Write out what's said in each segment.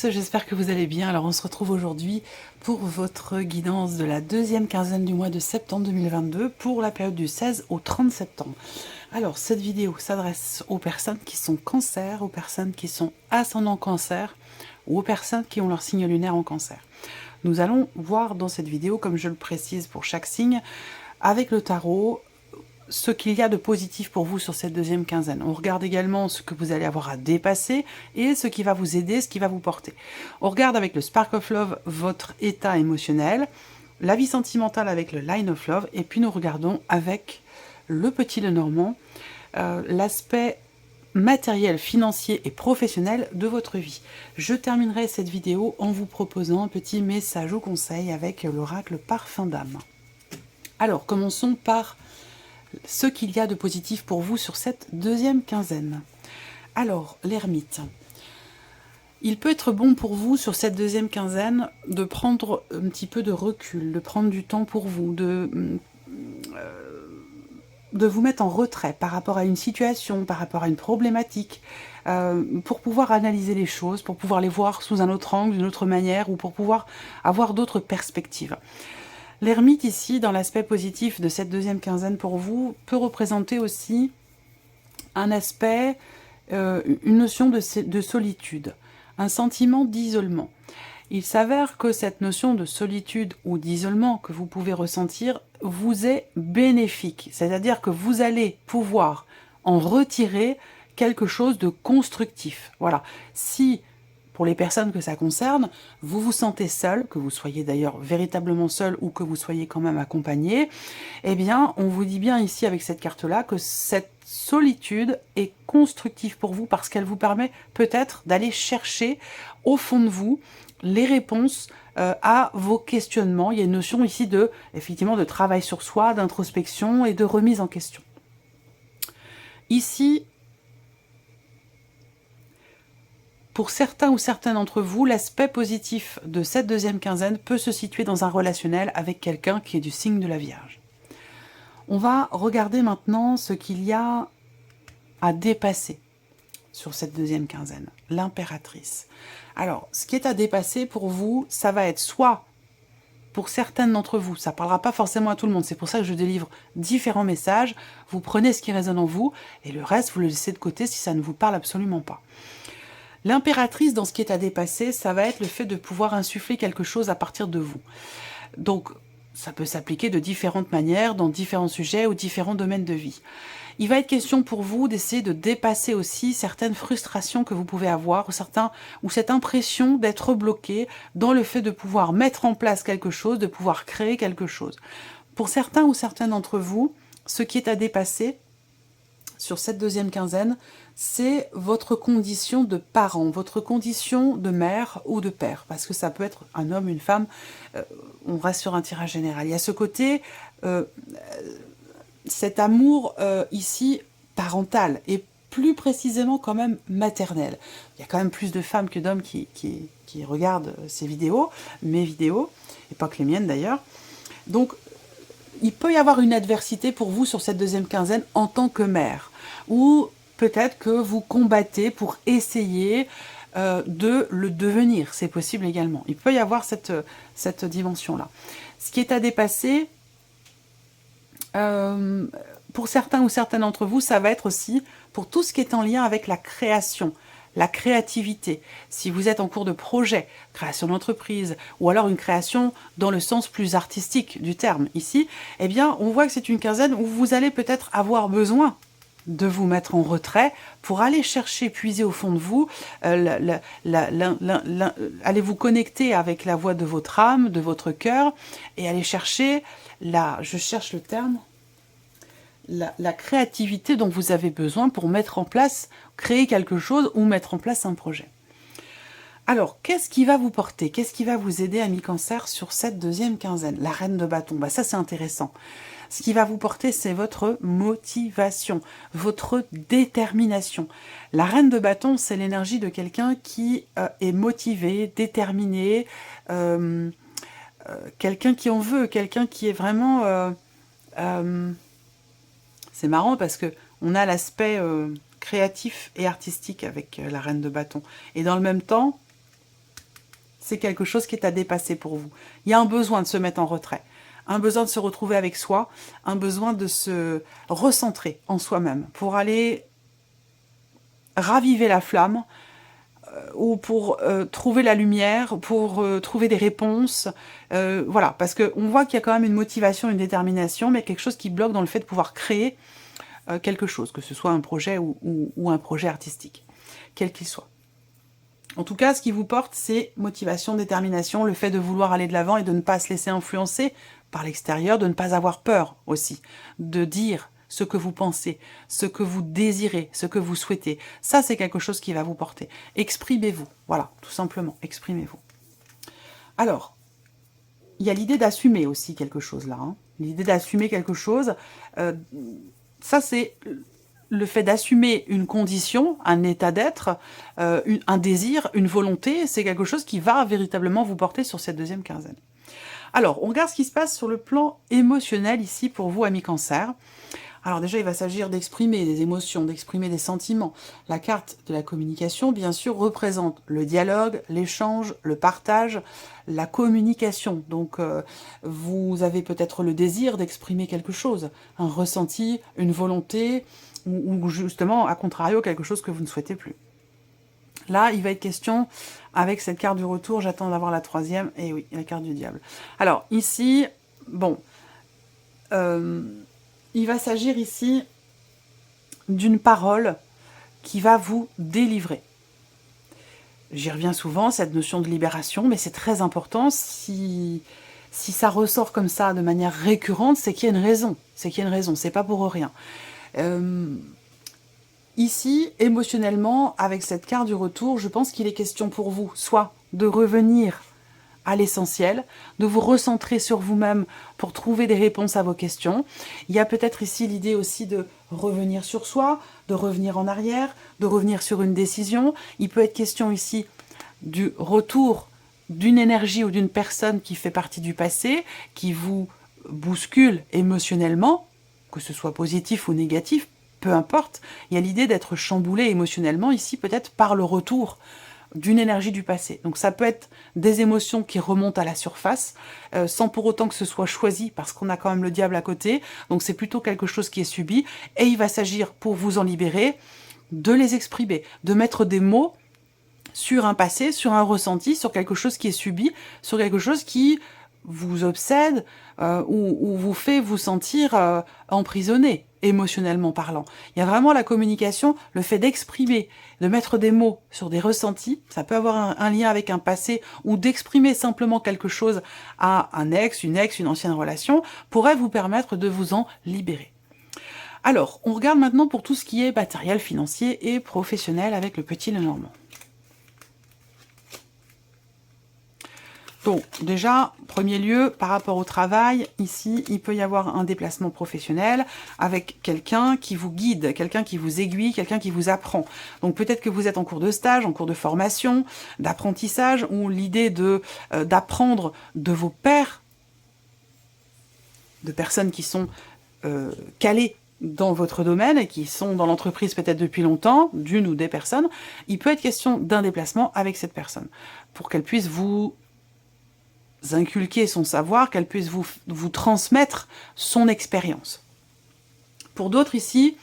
tous, j'espère que vous allez bien. Alors on se retrouve aujourd'hui pour votre guidance de la deuxième quinzaine du mois de septembre 2022 pour la période du 16 au 30 septembre. Alors cette vidéo s'adresse aux personnes qui sont cancer, aux personnes qui sont ascendant cancer ou aux personnes qui ont leur signe lunaire en cancer. Nous allons voir dans cette vidéo, comme je le précise pour chaque signe, avec le tarot, ce qu'il y a de positif pour vous sur cette deuxième quinzaine. On regarde également ce que vous allez avoir à dépasser et ce qui va vous aider, ce qui va vous porter. On regarde avec le Spark of Love votre état émotionnel, la vie sentimentale avec le Line of Love, et puis nous regardons avec le Petit Lenormand l'aspect matériel, financier et professionnel de votre vie. Je terminerai cette vidéo en vous proposant un petit message ou conseil avec l'oracle Parfum d'âme. Alors, commençons par ce qu'il y a de positif pour vous sur cette deuxième quinzaine. Alors, l'ermite. Il peut être bon pour vous sur cette deuxième quinzaine de prendre un petit peu de recul, de prendre du temps pour vous, de vous mettre en retrait par rapport à une situation, par rapport à une problématique, pour pouvoir analyser les choses, pour pouvoir les voir sous un autre angle, d'une autre manière, ou pour pouvoir avoir d'autres perspectives. L'ermite ici, dans l'aspect positif de cette deuxième quinzaine pour vous, peut représenter aussi un aspect, une notion de solitude, un sentiment d'isolement. Il s'avère que cette notion de solitude ou d'isolement que vous pouvez ressentir vous est bénéfique, c'est-à-dire que vous allez pouvoir en retirer quelque chose de constructif. Voilà. Si, pour les personnes que ça concerne, vous vous sentez seul, que vous soyez d'ailleurs véritablement seul ou que vous soyez quand même accompagné, eh bien, on vous dit bien ici avec cette carte-là que cette solitude est constructive pour vous parce qu'elle vous permet peut-être d'aller chercher au fond de vous les réponses à vos questionnements. Il y a une notion ici de, effectivement, de travail sur soi, d'introspection et de remise en question. Ici, pour certains ou certaines d'entre vous, l'aspect positif de cette deuxième quinzaine peut se situer dans un relationnel avec quelqu'un qui est du signe de la Vierge. On va regarder maintenant ce qu'il y a à dépasser sur cette deuxième quinzaine, l'impératrice. Alors, ce qui est à dépasser pour vous, ça va être soit, pour certaines d'entre vous, ça ne parlera pas forcément à tout le monde, c'est pour ça que je délivre différents messages, vous prenez ce qui résonne en vous, et le reste, vous le laissez de côté si ça ne vous parle absolument pas. L'impératrice, dans ce qui est à dépasser, ça va être le fait de pouvoir insuffler quelque chose à partir de vous. Donc, ça peut s'appliquer de différentes manières, dans différents sujets ou différents domaines de vie. Il va être question pour vous d'essayer de dépasser aussi certaines frustrations que vous pouvez avoir, ou cette impression d'être bloqué dans le fait de pouvoir mettre en place quelque chose, de pouvoir créer quelque chose. Pour certains ou certaines d'entre vous, ce qui est à dépasser sur cette deuxième quinzaine, c'est votre condition de parent, votre condition de mère ou de père, parce que ça peut être un homme, une femme, on reste sur un tirage général. Il y a ce côté, cet amour ici parental, et plus précisément quand même maternel. Il y a quand même plus de femmes que d'hommes qui regardent ces vidéos, mes vidéos, et pas que les miennes d'ailleurs. Donc, il peut y avoir une adversité pour vous sur cette deuxième quinzaine en tant que mère, ou peut-être que vous combattez pour essayer de le devenir, c'est possible également. Il peut y avoir cette dimension-là. Ce qui est à dépasser, pour certains ou certaines d'entre vous, ça va être aussi pour tout ce qui est en lien avec la création, la créativité. Si vous êtes en cours de projet, création d'entreprise, ou alors une création dans le sens plus artistique du terme ici, eh bien, on voit que c'est une quinzaine où vous allez peut-être avoir besoin de vous mettre en retrait pour aller chercher, puiser au fond de vous, allez vous connecter avec la voix de votre âme, de votre cœur, et aller chercher je cherche le terme, la créativité dont vous avez besoin pour mettre en place, créer quelque chose ou mettre en place un projet. Alors, qu'est-ce qui va vous porter? Qu'est-ce qui va vous aider, ami Cancer, sur cette deuxième quinzaine? La reine de bâton, ça c'est intéressant. Ce qui va vous porter, c'est votre motivation, votre détermination. La reine de bâton, c'est l'énergie de quelqu'un qui est motivé, déterminé, quelqu'un qui en veut, quelqu'un qui est vraiment... c'est marrant parce que on a l'aspect créatif et artistique avec la reine de bâton. Et dans le même temps, c'est quelque chose qui est à dépasser pour vous. Il y a un besoin de se mettre en retrait, un besoin de se retrouver avec soi, un besoin de se recentrer en soi-même pour aller raviver la flamme, ou pour trouver la lumière, pour trouver des réponses. Voilà, parce qu'on voit qu'il y a quand même une motivation, une détermination, mais quelque chose qui bloque dans le fait de pouvoir créer quelque chose, que ce soit un projet ou un projet artistique, quel qu'il soit. En tout cas, ce qui vous porte, c'est motivation, détermination, le fait de vouloir aller de l'avant et de ne pas se laisser influencer par l'extérieur, de ne pas avoir peur aussi, de dire ce que vous pensez, ce que vous désirez, ce que vous souhaitez. Ça, c'est quelque chose qui va vous porter. Exprimez-vous, voilà, tout simplement, exprimez-vous. Alors, il y a l'idée d'assumer aussi quelque chose là. Hein. L'idée d'assumer quelque chose, ça c'est le fait d'assumer une condition, un état d'être, un désir, une volonté, c'est quelque chose qui va véritablement vous porter sur cette deuxième quinzaine. Alors, on regarde ce qui se passe sur le plan émotionnel ici pour vous, amis Cancer. Alors déjà, il va s'agir d'exprimer des émotions, d'exprimer des sentiments. La carte de la communication, bien sûr, représente le dialogue, l'échange, le partage, la communication. Donc, vous avez peut-être le désir d'exprimer quelque chose, un ressenti, une volonté, ou justement, à contrario, quelque chose que vous ne souhaitez plus. Là, il va être question, avec cette carte du retour, j'attends d'avoir la troisième, et oui, la carte du diable. Alors, ici, bon... il va s'agir ici d'une parole qui va vous délivrer. J'y reviens souvent, cette notion de libération, mais c'est très important. Si ça ressort comme ça de manière récurrente, c'est qu'il y a une raison. C'est qu'il y a une raison, c'est pas pour rien. Ici, émotionnellement, avec cette carte du retour, je pense qu'il est question pour vous, soit de revenir à l'essentiel, de vous recentrer sur vous-même pour trouver des réponses à vos questions. Il y a peut-être ici l'idée aussi de revenir sur soi, de revenir en arrière, de revenir sur une décision. Il peut être question ici du retour d'une énergie ou d'une personne qui fait partie du passé, qui vous bouscule émotionnellement, que ce soit positif ou négatif, peu importe. Il y a l'idée d'être chamboulé émotionnellement ici, peut-être par le retour d'une énergie du passé. Donc ça peut être des émotions qui remontent à la surface, sans pour autant que ce soit choisi, parce qu'on a quand même le diable à côté, donc c'est plutôt quelque chose qui est subi, et il va s'agir, pour vous en libérer, de les exprimer, de mettre des mots sur un passé, sur un ressenti, sur quelque chose qui est subi, sur quelque chose qui vous obsède, ou vous fait vous sentir emprisonné, émotionnellement parlant. Il y a vraiment la communication, le fait d'exprimer, de mettre des mots sur des ressentis, ça peut avoir un lien avec un passé, ou d'exprimer simplement quelque chose à un ex, une ancienne relation, pourrait vous permettre de vous en libérer. Alors, on regarde maintenant pour tout ce qui est matériel, financier et professionnel avec le petit Lenormand. Donc, déjà, premier lieu, par rapport au travail, ici, il peut y avoir un déplacement professionnel avec quelqu'un qui vous guide, quelqu'un qui vous aiguille, quelqu'un qui vous apprend. Donc, peut-être que vous êtes en cours de stage, en cours de formation, d'apprentissage, ou l'idée d'apprendre de vos pairs, de personnes qui sont calées dans votre domaine et qui sont dans l'entreprise peut-être depuis longtemps, d'une ou des personnes, il peut être question d'un déplacement avec cette personne, pour qu'elle puisse vous inculquer son savoir, qu'elle puisse vous transmettre son expérience. Pour d'autres ici,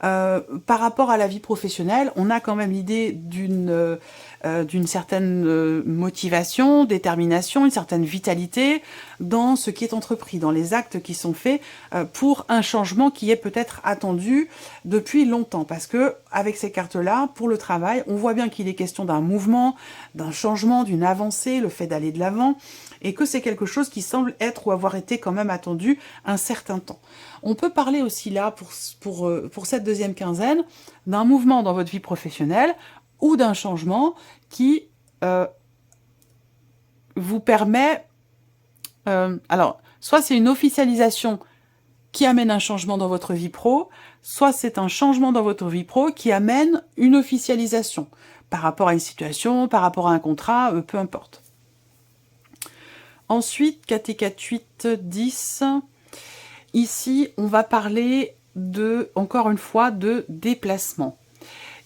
par rapport à la vie professionnelle, on a quand même l'idée d'une certaine motivation, détermination, une certaine vitalité dans ce qui est entrepris, dans les actes qui sont faits pour un changement qui est peut-être attendu depuis longtemps. Parce que avec ces cartes-là, pour le travail, on voit bien qu'il est question d'un mouvement, d'un changement, d'une avancée, le fait d'aller de l'avant, et que c'est quelque chose qui semble être ou avoir été quand même attendu un certain temps. On peut parler aussi là, pour cette deuxième quinzaine, d'un mouvement dans votre vie professionnelle ou d'un changement qui vous permet... alors, soit c'est une officialisation qui amène un changement dans votre vie pro, soit c'est un changement dans votre vie pro qui amène une officialisation par rapport à une situation, par rapport à un contrat, peu importe. Ensuite, 4 et 4, 8, 10. Ici, on va parler encore une fois, de déplacement.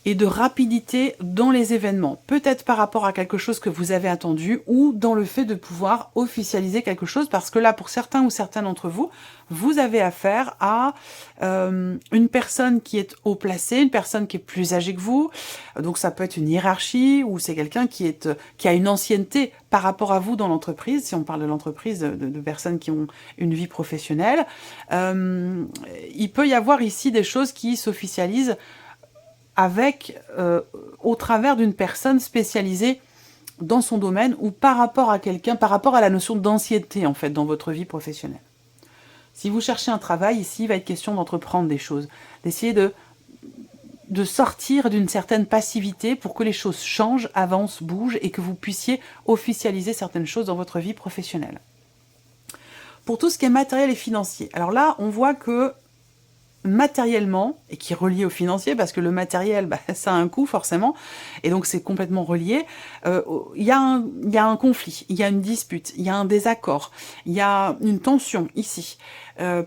et de rapidité dans les événements. Peut-être par rapport à quelque chose que vous avez attendu ou dans le fait de pouvoir officialiser quelque chose, parce que là, pour certains ou certaines d'entre vous, vous avez affaire à une personne qui est haut placée, une personne qui est plus âgée que vous. Donc ça peut être une hiérarchie ou c'est quelqu'un qui a une ancienneté par rapport à vous dans l'entreprise, si on parle de l'entreprise, de personnes qui ont une vie professionnelle. Il peut y avoir ici des choses qui s'officialisent au travers d'une personne spécialisée dans son domaine ou par rapport à quelqu'un, par rapport à la notion d'ancienneté en fait dans votre vie professionnelle. Si vous cherchez un travail, ici, il va être question d'entreprendre des choses, d'essayer de sortir d'une certaine passivité pour que les choses changent, avancent, bougent et que vous puissiez officialiser certaines choses dans votre vie professionnelle. Pour tout ce qui est matériel et financier, alors là, on voit que matériellement, et qui est relié au financier, parce que le matériel, ça a un coût forcément, et donc c'est complètement relié, il y a un conflit, il y a une dispute, il y a un désaccord, il y a une tension ici,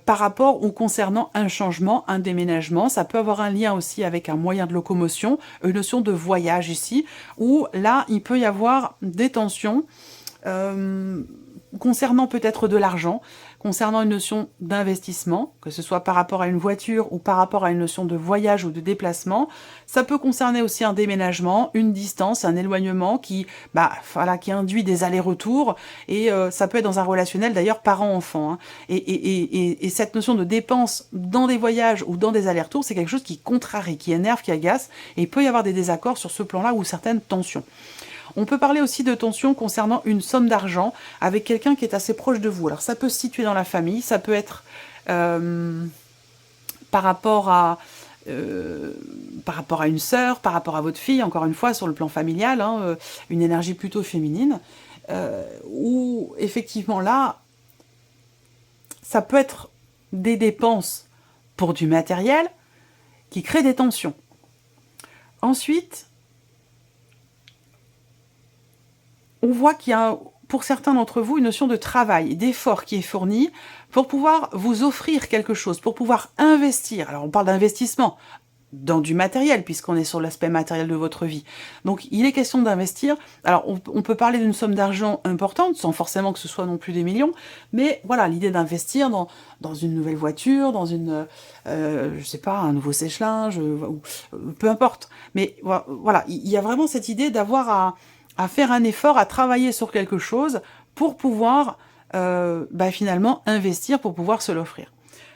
par rapport ou concernant un changement, un déménagement. Ça peut avoir un lien aussi avec un moyen de locomotion, une notion de voyage ici, où là, il peut y avoir des tensions concernant peut-être de l'argent, concernant une notion d'investissement, que ce soit par rapport à une voiture ou par rapport à une notion de voyage ou de déplacement. Ça peut concerner aussi un déménagement, une distance, un éloignement qui induit des allers-retours, et ça peut être dans un relationnel d'ailleurs parent-enfant. Hein. Et cette notion de dépense dans des voyages ou dans des allers-retours, c'est quelque chose qui contrarie, qui énerve, qui agace, et il peut y avoir des désaccords sur ce plan-là ou certaines tensions. On peut parler aussi de tension concernant une somme d'argent avec quelqu'un qui est assez proche de vous. Alors ça peut se situer dans la famille, ça peut être par rapport à une sœur, par rapport à votre fille, encore une fois sur le plan familial, hein, une énergie plutôt féminine, où effectivement là, ça peut être des dépenses pour du matériel qui créent des tensions. Ensuite, on voit qu'il y a, pour certains d'entre vous, une notion de travail, d'effort qui est fourni pour pouvoir vous offrir quelque chose, pour pouvoir investir. Alors, on parle d'investissement dans du matériel, puisqu'on est sur l'aspect matériel de votre vie. Donc, il est question d'investir. Alors, on peut parler d'une somme d'argent importante, sans forcément que ce soit non plus des millions, mais voilà, l'idée d'investir dans une nouvelle voiture, dans je sais pas, un nouveau sèche-linge, peu importe. Mais voilà, il y a vraiment cette idée d'avoir à faire un effort, à travailler sur quelque chose pour pouvoir finalement investir, pour pouvoir se l'offrir.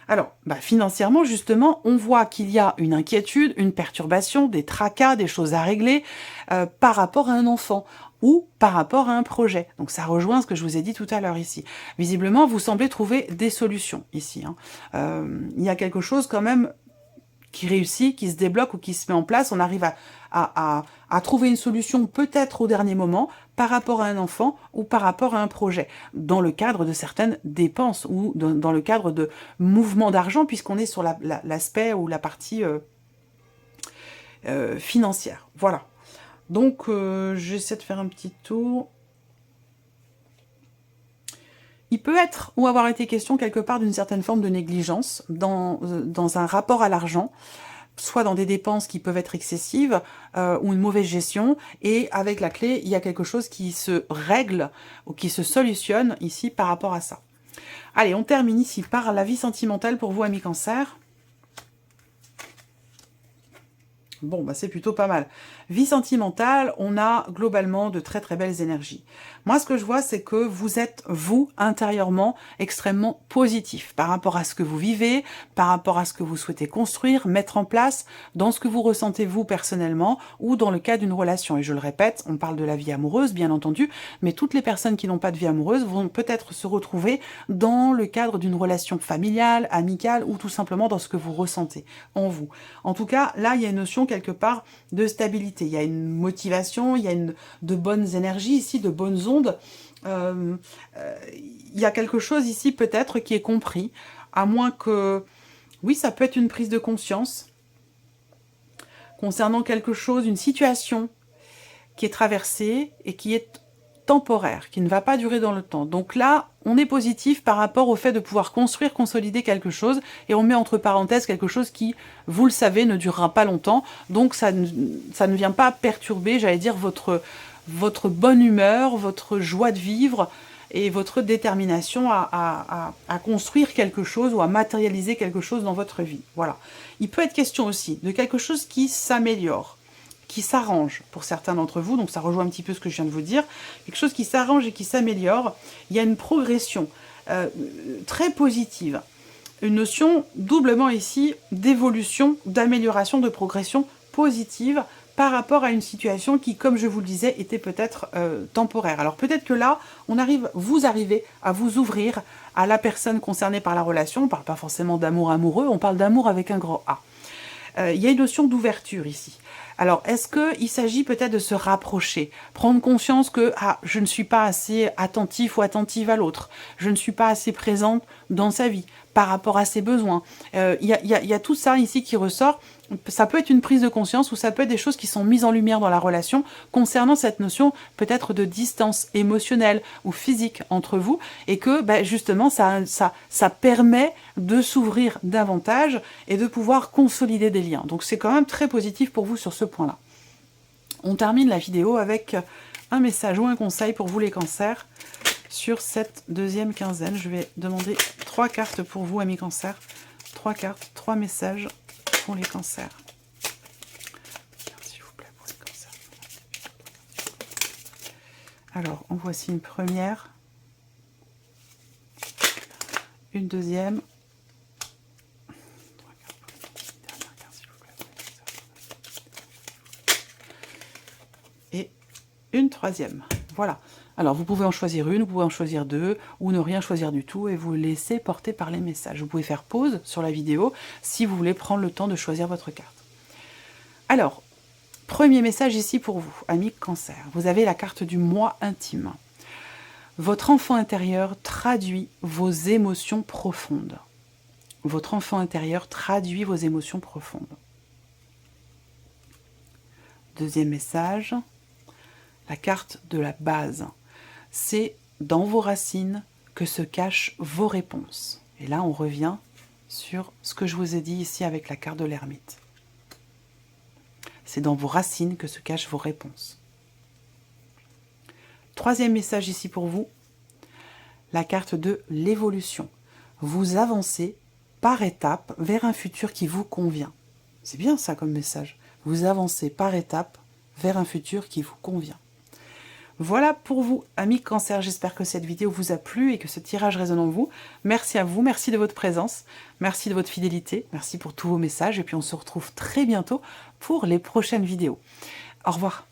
Alors, financièrement, justement, on voit qu'il y a une inquiétude, une perturbation, des tracas, des choses à régler par rapport à un enfant ou par rapport à un projet. Donc ça rejoint ce que je vous ai dit tout à l'heure ici. Visiblement, vous semblez trouver des solutions ici. Hein. Il y a quelque chose quand même qui réussit, qui se débloque ou qui se met en place. On arrive à trouver une solution peut-être au dernier moment par rapport à un enfant ou par rapport à un projet, dans le cadre de certaines dépenses ou dans le cadre de mouvements d'argent, puisqu'on est sur l'aspect ou la partie financière. Voilà. Donc, j'essaie de faire un petit tour. Il peut être ou avoir été question quelque part d'une certaine forme de négligence dans un rapport à l'argent, soit dans des dépenses qui peuvent être excessives ou une mauvaise gestion, et avec la clé, il y a quelque chose qui se règle ou qui se solutionne ici par rapport à ça. Allez, on termine ici par la vie sentimentale pour vous, amis Cancer. Bon, c'est plutôt pas mal. Vie sentimentale, on a globalement de très très belles énergies. Moi, ce que je vois, c'est que vous êtes, vous, intérieurement, extrêmement positif par rapport à ce que vous vivez, par rapport à ce que vous souhaitez construire, mettre en place, dans ce que vous ressentez vous personnellement, ou dans le cas d'une relation. Et je le répète, on parle de la vie amoureuse, bien entendu, mais toutes les personnes qui n'ont pas de vie amoureuse vont peut-être se retrouver dans le cadre d'une relation familiale, amicale, ou tout simplement dans ce que vous ressentez en vous. En tout cas, là, il y a une notion quelque part de stabilité. Il y a une motivation, il y a de bonnes énergies ici, de bonnes ondes. Il y a quelque chose ici peut-être qui est compris, à moins que... Oui, ça peut être une prise de conscience concernant quelque chose, une situation qui est traversée et qui est temporaire, qui ne va pas durer dans le temps. Donc là, on est positif par rapport au fait de pouvoir construire, consolider quelque chose, et on met entre parenthèses quelque chose qui, vous le savez, ne durera pas longtemps. Donc ça ne vient pas perturber, j'allais dire, votre bonne humeur, votre joie de vivre, et votre détermination à construire quelque chose ou à matérialiser quelque chose dans votre vie. Voilà. Il peut être question aussi de quelque chose qui s'améliore, qui s'arrange pour certains d'entre vous, donc ça rejoint un petit peu ce que je viens de vous dire, quelque chose qui s'arrange et qui s'améliore. Il y a une progression très positive, une notion doublement ici d'évolution, d'amélioration, de progression positive par rapport à une situation qui, comme je vous le disais, était peut-être temporaire. Alors peut-être que là, vous arrivez à vous ouvrir à la personne concernée par la relation. On ne parle pas forcément d'amour amoureux, on parle d'amour avec un grand A. Il y a une notion d'ouverture ici. Alors, est-ce qu'il s'agit peut-être de se rapprocher, prendre conscience que je ne suis pas assez attentif ou attentive à l'autre, je ne suis pas assez présente dans sa vie, par rapport à ses besoins. Il y a tout ça ici qui ressort. Ça peut être une prise de conscience ou ça peut être des choses qui sont mises en lumière dans la relation concernant cette notion peut-être de distance émotionnelle ou physique entre vous et que justement ça permet de s'ouvrir davantage et de pouvoir consolider des liens. Donc c'est quand même très positif pour vous sur ce point-là. On termine la vidéo avec un message ou un conseil pour vous les cancers sur cette deuxième quinzaine. Je vais demander 3 cartes pour vous, amis cancers. 3 cartes, 3 messages pour les cancers. S'il vous plaît, pour les cancers. Alors, en voici une première. Une deuxième. 3 cartes pour les dernières cartes, s'il vous plaît, pour les cancers. Et une troisième. Voilà. Alors, vous pouvez en choisir une, vous pouvez en choisir 2, ou ne rien choisir du tout et vous laisser porter par les messages. Vous pouvez faire pause sur la vidéo si vous voulez prendre le temps de choisir votre carte. Alors, premier message ici pour vous, amis cancer. Vous avez la carte du moi intime. Votre enfant intérieur traduit vos émotions profondes. Votre enfant intérieur traduit vos émotions profondes. Deuxième message, la carte de la base. C'est dans vos racines que se cachent vos réponses. Et là, on revient sur ce que je vous ai dit ici avec la carte de l'ermite. C'est dans vos racines que se cachent vos réponses. Troisième message ici pour vous, la carte de l'évolution. Vous avancez par étapes vers un futur qui vous convient. C'est bien ça comme message. Vous avancez par étapes vers un futur qui vous convient. Voilà pour vous, amis cancer. J'espère que cette vidéo vous a plu et que ce tirage résonne en vous. Merci à vous, merci de votre présence, merci de votre fidélité, merci pour tous vos messages. Et puis on se retrouve très bientôt pour les prochaines vidéos. Au revoir.